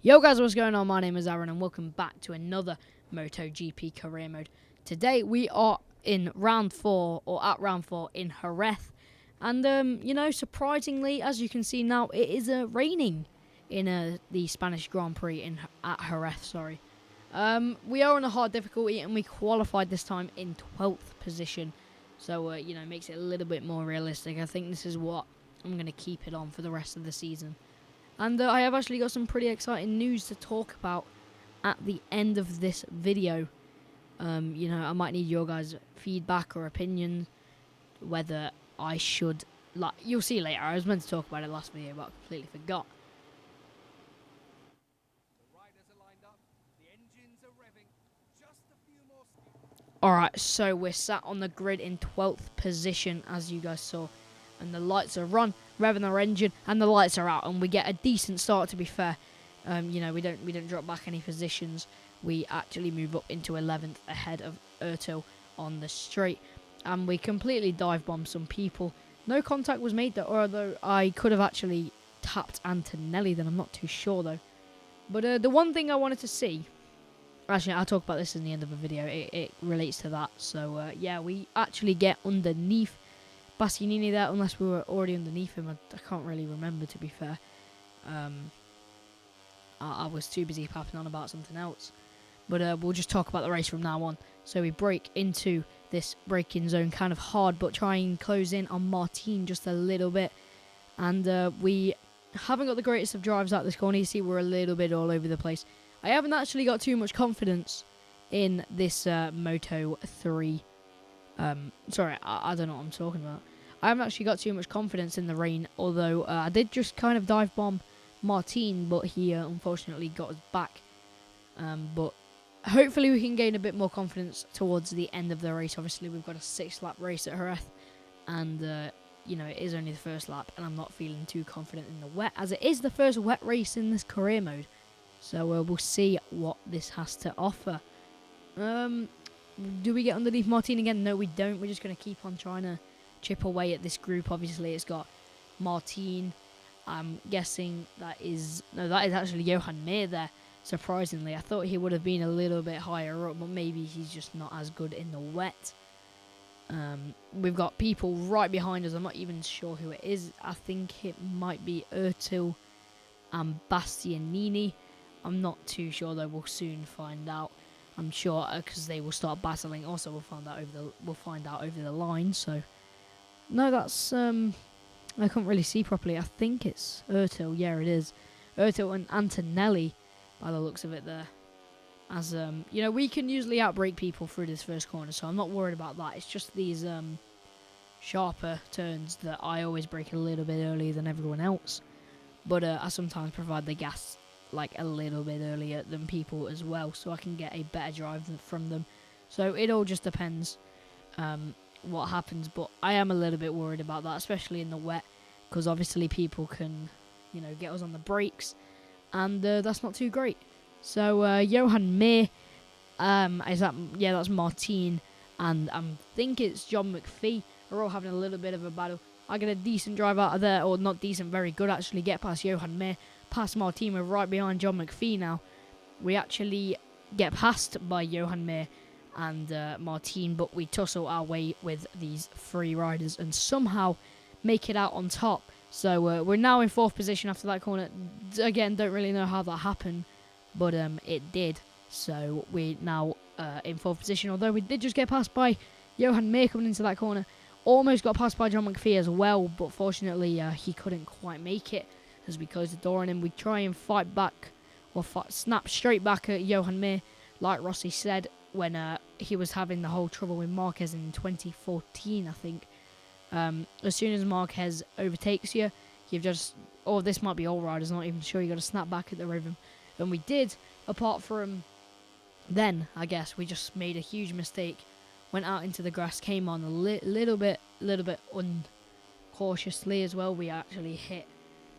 Yo guys, what's going on? My name is Aaron and welcome back to another Motogp career mode. Today we are in round 4, or at round 4 in Jerez. And surprisingly, as you can see now, it is raining in the Spanish Grand Prix at Jerez, sorry. We are on a hard difficulty and we qualified this time in 12th position. So, makes it a little bit more realistic. I think this is what I'm going to keep it on for the rest of the season. And I have actually got some pretty exciting news to talk about at the end of this video. I might need your guys' feedback or opinions, whether I should, you'll see later. I was meant to talk about it last video, but I completely forgot. Alright, so we're sat on the grid in 12th position, as you guys saw. And the lights are on, revving our engine, and the lights are out, and we get a decent start. To be fair, we don't drop back any positions. We actually move up into 11th ahead of Ertil on the straight, and we completely dive bomb some people. No contact was made there, although I could have actually tapped Antonelli. Then I'm not too sure though. But the one thing I wanted to see, actually, I'll talk about this in the end of the video. It relates to that. So yeah, we actually get underneath Bastianini there, unless we were already underneath him. I can't really remember, to be fair. I was too busy papping on about something else. But we'll just talk about the race from now on. So we break into this braking zone kind of hard, but try and close in on Martin just a little bit. And we haven't got the greatest of drives out this corner. You see we're a little bit all over the place. I haven't actually got too much confidence in this Moto 3. Sorry, I don't know what I'm talking about. I haven't actually got too much confidence in the rain, although I did just kind of dive bomb Martin, but he unfortunately got us back. But hopefully we can gain a bit more confidence towards the end of the race. Obviously, we've got a 6-lap race at Jerez, and it is only the first lap, and I'm not feeling too confident in the wet, as it is the first wet race in this career mode. So we'll see what this has to offer. Do we get underneath Martin again? No, we don't. We're just going to keep on trying to chip away at this group. Obviously, it's got Martin. I'm guessing that is actually Johan Mir there, surprisingly. I thought he would have been a little bit higher up, but maybe he's just not as good in the wet. We've got people right behind us. I'm not even sure who it is. I think it might be Ertil and Bastianini. I'm not too sure, though. We'll soon find out. I'm sure, because they will start battling. Also, we'll find out over the line. So, no, that's I can't really see properly. I think it's Ertil. Yeah, it is Ertil and Antonelli, by the looks of it there. As we can usually outbrake people through this first corner, so I'm not worried about that. It's just these sharper turns that I always brake a little bit earlier than everyone else. But I sometimes provide the gas a little bit earlier than people as well, so I can get a better drive from them. So it all just depends what happens, but I am a little bit worried about that, especially in the wet, because obviously people can get us on the brakes, and that's not too great. So Johan Mir, that's Martin, and I think it's John McPhee. We're all having a little bit of a battle. I get a decent drive out of there, or not decent, very good actually, get past Johan Mir. Past Martin, we're right behind John McPhee now. We actually get passed by Johan Mir and Martin, but we tussle our way with these 3 riders and somehow make it out on top. So we're now in 4th position after that corner. Again, don't really know how that happened, but it did. So we're now in 4th position, although we did just get passed by Johan Mir coming into that corner. Almost got passed by John McPhee as well, but fortunately he couldn't quite make it. As we close the door on him, we try and fight back, or snap straight back at Johan Mir, like Rossi said when he was having the whole trouble with Marquez in 2014, I think. As soon as Marquez overtakes you, you've just, this might be all riders, not even sure, you got to snap back at the rhythm. And we did, apart from then, I guess, we just made a huge mistake, went out into the grass, came on a little bit uncautiously as well. We actually hit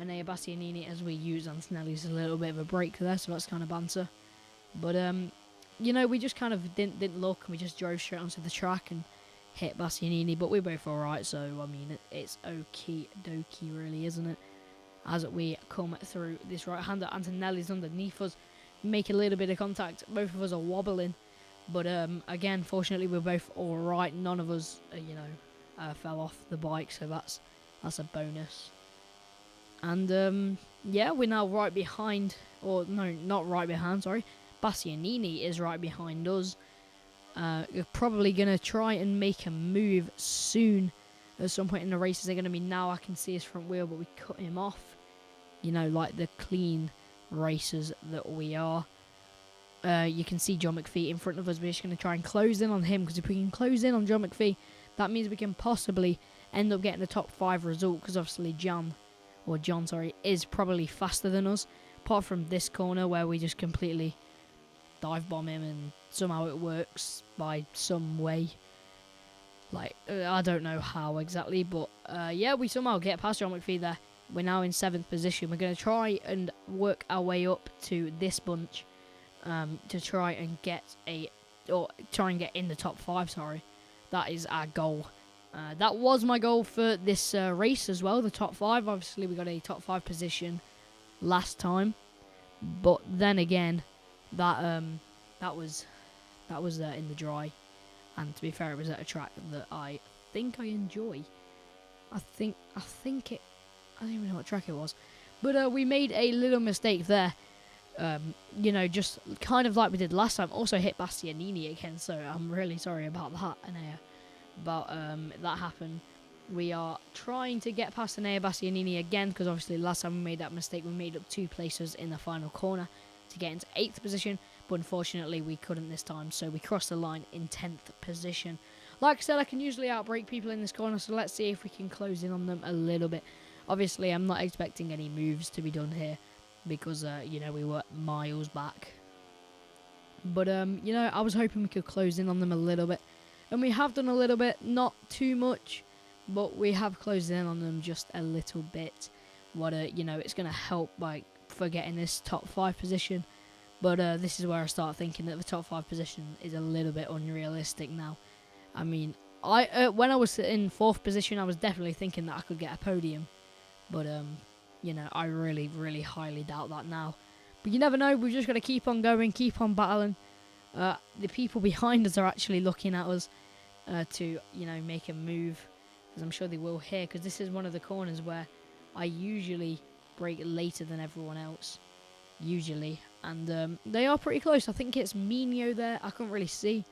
Enea Bastianini as we use Antonelli's a little bit of a break there, so that's kind of banter. But we just kind of didn't look, and we just drove straight onto the track and hit Bastianini. But we're both alright, so I mean it's okie dokie, really, isn't it? as we come through this right-hander. Antonelli's underneath us, make a little bit of contact. Both of us are wobbling, but again, fortunately, we're both all right. None of us, fell off the bike, so that's a bonus. And yeah, we're now right behind, or no, not right behind. Sorry, Bastianini is right behind us. You're probably gonna try and make a move soon. At some point in the races, they're gonna be now. I can see his front wheel, but we cut him off. Like the clean racers that we are. You can see John McPhee in front of us. We're just going to try and close in on him, because if we can close in on John McPhee, that means we can possibly end up getting the top 5 result, because obviously John, is probably faster than us, apart from this corner where we just completely dive bomb him and somehow it works by some way. I don't know how exactly, but yeah, we somehow get past John McPhee there. We're now in 7th position. We're going to try and work our way up to this bunch to try and get in the top 5, sorry. That is our goal. That was my goal for this race as well, the top 5. Obviously, we got a top 5 position last time. But then again, that was in the dry. And to be fair, it was at a track that I think I enjoy. I don't even know what track it was. But we made a little mistake there. Just kind of like we did last time. Also hit Bastianini again, so I'm really sorry about that, Anea. But that happened. We are trying to get past Anea Bastianini again, because obviously last time we made that mistake, we made up 2 places in the final corner to get into 8th position. But unfortunately, we couldn't this time, so we crossed the line in 10th position. Like I said, I can usually outbrake people in this corner, so let's see if we can close in on them a little bit. Obviously, I'm not expecting any moves to be done here because, we were miles back. But, I was hoping we could close in on them a little bit. And we have done a little bit, not too much, but we have closed in on them just a little bit. It's going to help for getting this top 5 position. But this is where I start thinking that the top 5 position is a little bit unrealistic now. I mean, when I was in 4th position, I was definitely thinking that I could get a podium. But, I really, really highly doubt that now. But you never know. We've just got to keep on going, keep on battling. The people behind us are actually looking at us to, make a move. Because I'm sure they will here. Because this is one of the corners where I usually brake later than everyone else. Usually. And they are pretty close. I think it's Mino there. I couldn't really see.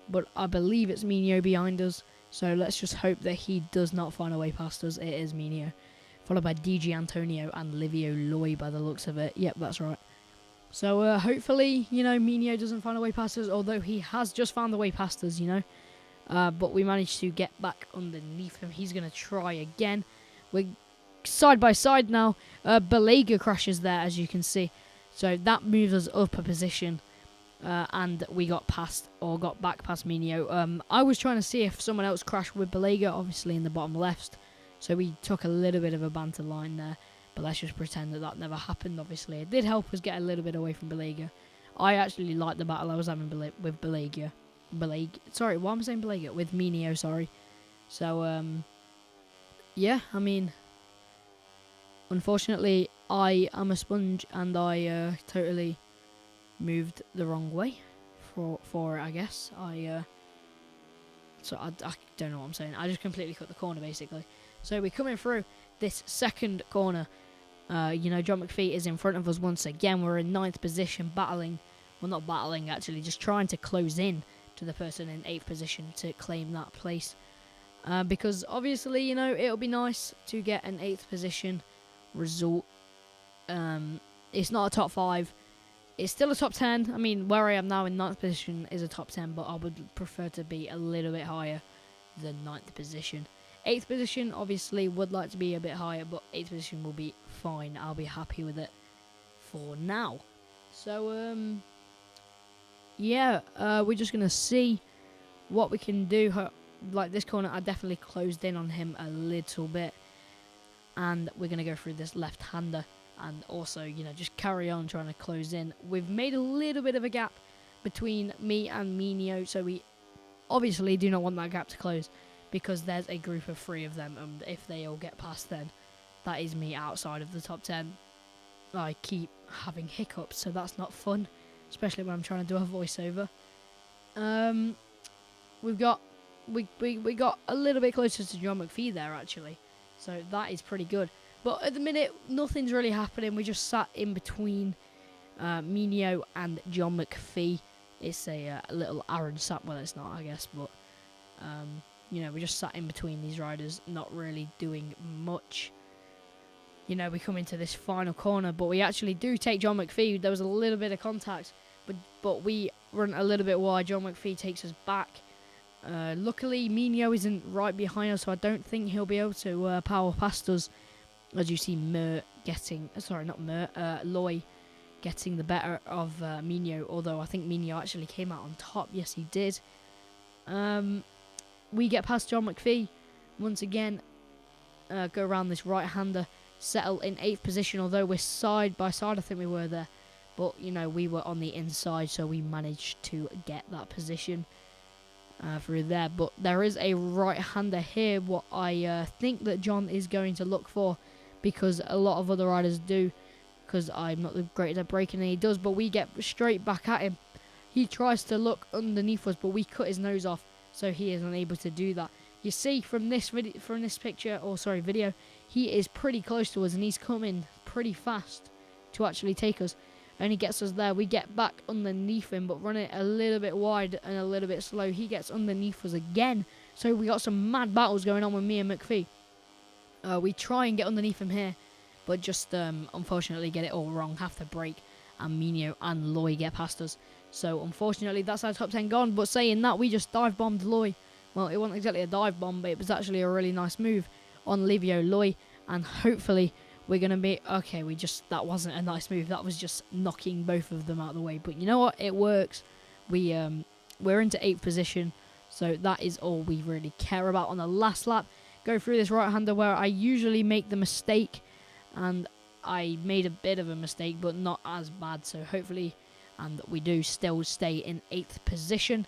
But I believe it's Mino behind us. So let's just hope that he does not find a way past us. It is Mino. Followed by DG Antonio and Livio Loy by the looks of it. Yep, that's right. So hopefully, Mino doesn't find a way past us. Although he has just found the way past us, But we managed to get back underneath him. He's going to try again. We're side by side now. Belega crashes there, as you can see. So that moves us up a position. And we got back past Mino. I was trying to see if someone else crashed with Belega, obviously in the bottom left. So we took a little bit of a banter line there. But let's just pretend that never happened, obviously. It did help us get a little bit away from Belega. I actually liked the battle I was having with Belega. Sorry, why am I saying Belega? With Mino, sorry. So, yeah, I mean, unfortunately, I am a sponge and I totally moved the wrong way for it, I guess. So I don't know what I'm saying. I just completely cut the corner, basically. So we're coming through this second corner. John McPhee is in front of us once again. We're in 9th position, battling. Well, not battling, actually. Just trying to close in to the person in 8th position to claim that place. Because, obviously, it'll be nice to get an 8th position result. It's not a top 5. It's still a top 10. I mean, where I am now in 9th position is a top 10, but I would prefer to be a little bit higher than 9th position. 8th position, obviously, would like to be a bit higher, but 8th position will be fine. I'll be happy with it for now. So, yeah, we're just going to see what we can do. Like this corner, I definitely closed in on him a little bit. And we're going to go through this left-hander. And also, just carry on trying to close in. We've made a little bit of a gap between me and Mino. So we obviously do not want that gap to close. Because there's a group of 3 of them. And if they all get past then, that is me outside of the top 10. I keep having hiccups, so that's not fun, especially when I'm trying to do a voiceover. We got a little bit closer to John McPhee there, actually, so that is pretty good. But at the minute, nothing's really happening. We just sat in between Minio and John McPhee. It's a little Aaron sat. Well, it's not, I guess, but you know, we just sat in between these riders, not really doing much. You know, we come into this final corner, but we actually do take John McPhee. There was a little bit of contact, but we run a little bit wide. John McPhee takes us back. Luckily, Minio isn't right behind us, so I don't think he'll be able to power past us. As you see, Loy getting the better of Minio, although I think Minio actually came out on top. Yes, he did. We get past John McPhee once again, go around this right-hander, settle in 8th position, although we're side by side. I think we were there, but you know, we were on the inside, so we managed to get that position through there. But there is a right-hander here, what I think that John is going to look for, because a lot of other riders do, because I'm not the greatest at braking, and he does, but we get straight back at him. He tries to look underneath us, but we cut his nose off, so he is unable to do that. You see from this video, video, he is pretty close to us, and he's coming pretty fast to actually take us, and he gets us there. We get back underneath him, but run it a little bit wide and a little bit slow. He gets underneath us again, so we got some mad battles going on with me and McPhee. We try and get underneath him here, but just unfortunately get it all wrong. Have to brake, and Minio and Loy get past us. So unfortunately, that's our top 10 gone. But saying that, we just dive bombed Loy. Well, it wasn't exactly a dive bomb, but it was actually a really nice move on Livio Loy, and hopefully we're gonna be okay. That wasn't a nice move. That was just knocking both of them out of the way. But you know what? It works. We're into 8th position, so that is all we really care about on the last lap. Go through this right-hander where I usually make the mistake, and I made a bit of a mistake, but not as bad. So hopefully, and we do still stay in 8th position,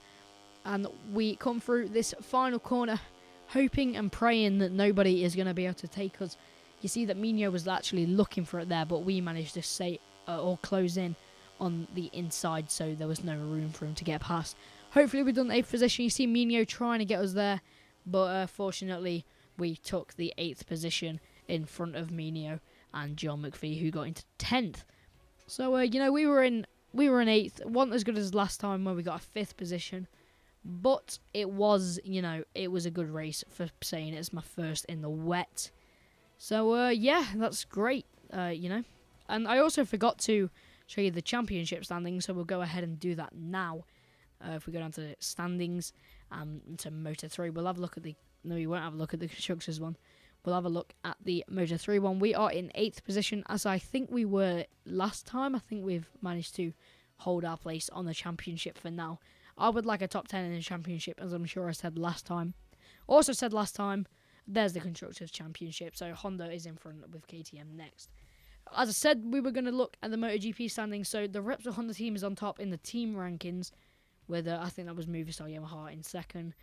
and we come through this final corner, hoping and praying that nobody is going to be able to take us. You see that Minio was actually looking for it there, but we managed to stay or close in on the inside, so there was no room for him to get past. Hopefully, we've done 8th position. You see Minio trying to get us there, but fortunately, we took the 8th position in front of Minio and John McPhee, who got into 10th. So you know, we were in 8th. Wasn't as good as last time where we got a 5th position, but it was, you know, it was a good race for saying it's my first in the wet. So yeah, that's great. You know, and I also forgot to show you the championship standings, so we'll go ahead and do that now. If we go down to the standings to Moto 3, we'll have a look at the. No, we won't have a look at the constructors one. We'll have a look at the Moto 3 one. We are in 8th position, as I think we were last time. I think we've managed to hold our place on the championship for now. I would like a top 10 in the championship, as I'm sure I said last time. Also said last time, there's the constructors championship. So Honda is in front with KTM next. As I said, we were going to look at the MotoGP standings. So the Repsol Honda team is on top in the team rankings, with I think that was Movistar Yamaha in second.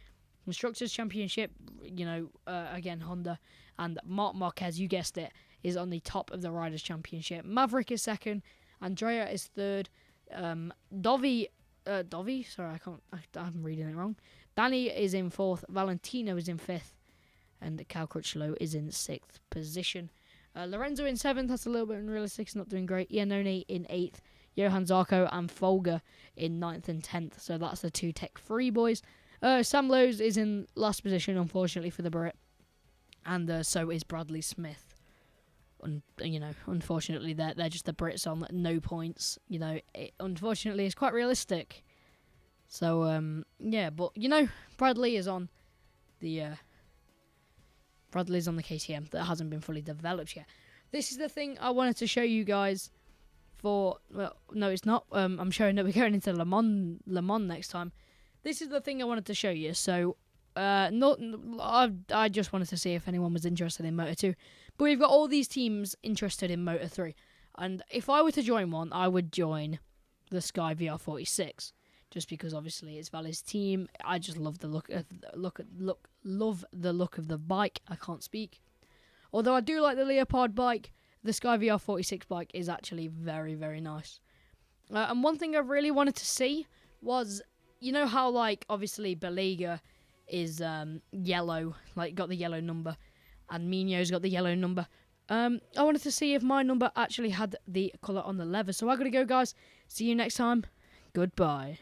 Constructors Championship, you know, again, Honda. And Marc Marquez, you guessed it, is on the top of the Riders' Championship. Maverick is second. Andrea is third. Dovi, sorry, I'm reading it wrong. Danny is in fourth. Valentino is in fifth. And Cal Crutchlow is in 6th position. Lorenzo in 7th. That's a little bit unrealistic. He's not doing great. Iannone in 8th. Johan Zarco and Folger in 9th and 10th. So that's the two Tech 3 boys. Sam Lowes is in last position, unfortunately, for the Brit. And so is Bradley Smith. You know, unfortunately, they're just the Brits on no points. You know, unfortunately, it's quite realistic. So, yeah, but, you know, Bradley is on the KTM that hasn't been fully developed yet. This is the thing I wanted to show you guys for... Well, no, it's not. I'm showing that we're going into Le Mans next time. This is the thing I wanted to show you. So, I just wanted to see if anyone was interested in Moto 2. But we've got all these teams interested in Moto 3. And if I were to join one, I would join the Sky VR46. Just because, obviously, it's Vale's team. I just love the look of the bike. I can't speak. Although I do like the Leopard bike, the Sky VR46 bike is actually very, very nice. And one thing I really wanted to see was, you know how, like, obviously Beliga is yellow, like, got the yellow number, and Mino's got the yellow number. I wanted to see if my number actually had the colour on the leather. So I gotta go, guys. See you next time. Goodbye.